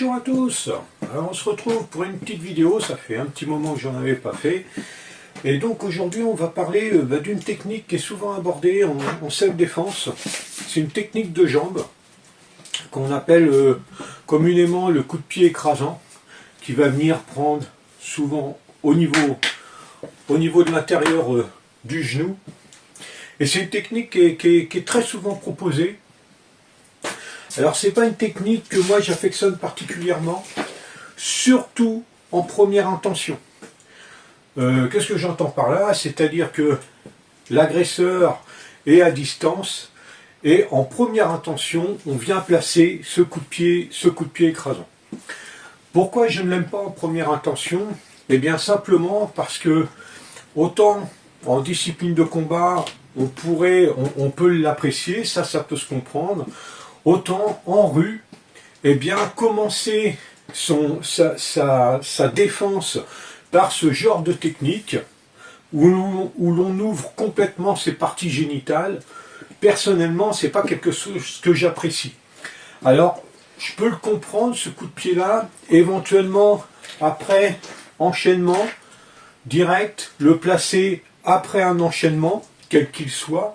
Bonjour à tous. Alors on se retrouve pour une petite vidéo, ça fait un petit moment que j'en avais pas fait. Et donc aujourd'hui on va parler d'une technique qui est souvent abordée en self-défense. C'est une technique de jambe qu'on appelle communément le coup de pied écrasant, qui va venir prendre souvent au niveau de l'intérieur du genou. Et c'est une technique qui est très souvent proposée. Alors c'est pas une technique que moi j'affectionne particulièrement, surtout en première intention. Qu'est-ce que j'entends par là? C'est-à-dire que l'agresseur est à distance et en première intention on vient placer ce coup de pied écrasant. Pourquoi je ne l'aime pas en première intention? Eh bien simplement parce que autant en discipline de combat on peut l'apprécier, ça peut se comprendre. Autant en rue, eh bien, commencer sa défense par ce genre de technique où l'on ouvre complètement ses parties génitales, personnellement, c'est pas quelque chose que j'apprécie. Alors, je peux le comprendre, ce coup de pied-là, éventuellement, après enchaînement, direct, le placer après un enchaînement, quel qu'il soit.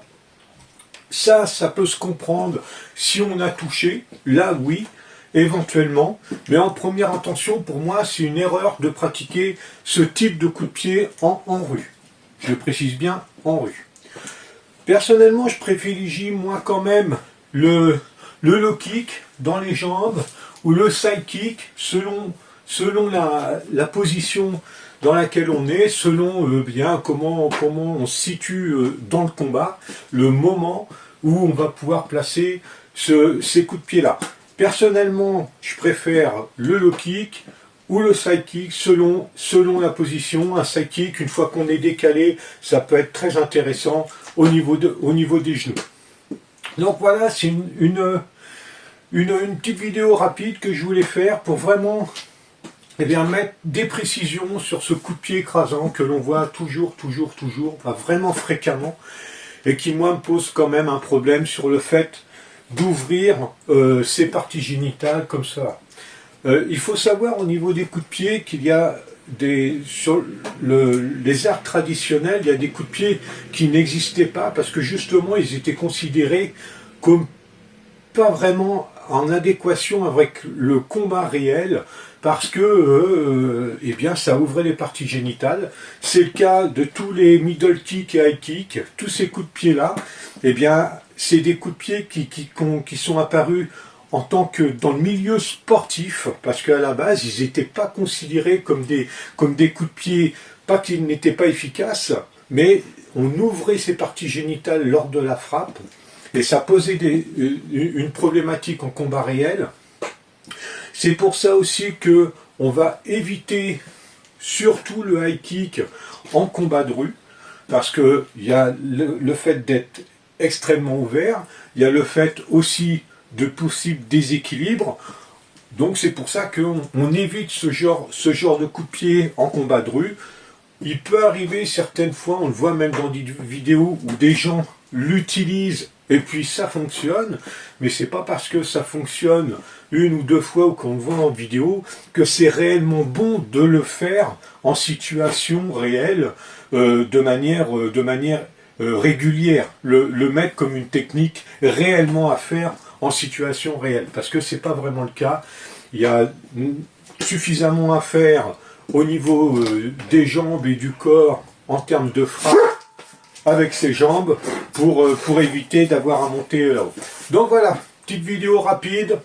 Ça peut se comprendre si on a touché, là oui, éventuellement, mais en première intention, pour moi, c'est une erreur de pratiquer ce type de coup de pied en rue. Je précise bien en rue. Personnellement, je privilégie moi quand même le low kick dans les jambes ou le side kick selon la position dans laquelle on est, selon bien comment on se situe dans le combat, le moment où on va pouvoir placer ces coups de pied là. Personnellement, je préfère le low kick ou le side kick selon la position. Un side kick, une fois qu'on est décalé, ça peut être très intéressant au niveau des genoux. Donc voilà, c'est une petite vidéo rapide que je voulais faire pour vraiment mettre des précisions sur ce coup de pied écrasant que l'on voit toujours, vraiment fréquemment, et qui moi me pose quand même un problème sur le fait d'ouvrir ses parties génitales comme ça. Il faut savoir au niveau des coups de pied qu'il y a sur les arts traditionnels, il y a des coups de pied qui n'existaient pas parce que justement ils étaient considérés comme pas vraiment en adéquation avec le combat réel, parce que ça ouvrait les parties génitales. C'est le cas de tous les middle kick et high kick, tous ces coups de pied là, c'est des coups de pied qui sont apparus en tant que dans le milieu sportif, parce qu'à la base ils n'étaient pas considérés comme des coups de pied, pas qu'ils n'étaient pas efficaces, mais on ouvrait ses parties génitales lors de la frappe. Et ça posait une problématique en combat réel. C'est pour ça aussi que on va éviter surtout le high kick en combat de rue, parce que il y a le fait d'être extrêmement ouvert, il y a le fait aussi de possibles déséquilibres. Donc c'est pour ça qu'on évite ce genre de coup de pied en combat de rue. Il peut arriver certaines fois, on le voit même dans des vidéos où des gens l'utilisent et puis ça fonctionne, mais c'est pas parce que ça fonctionne une ou deux fois ou qu'on le voit en vidéo que c'est réellement bon de le faire en situation réelle, de manière régulière, le mettre comme une technique réellement à faire en situation réelle, parce que c'est pas vraiment le cas. Il y a suffisamment à faire au niveau des jambes et du corps en termes de frappe avec ses jambes pour éviter d'avoir à monter là-haut. Donc voilà, petite vidéo rapide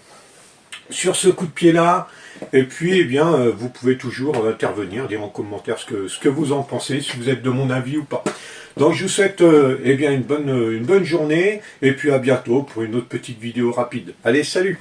sur ce coup de pied là, et puis vous pouvez toujours intervenir, dire en commentaire ce que vous en pensez, si vous êtes de mon avis ou pas. Donc je vous souhaite une bonne journée, et puis à bientôt pour une autre petite vidéo rapide. Allez, salut!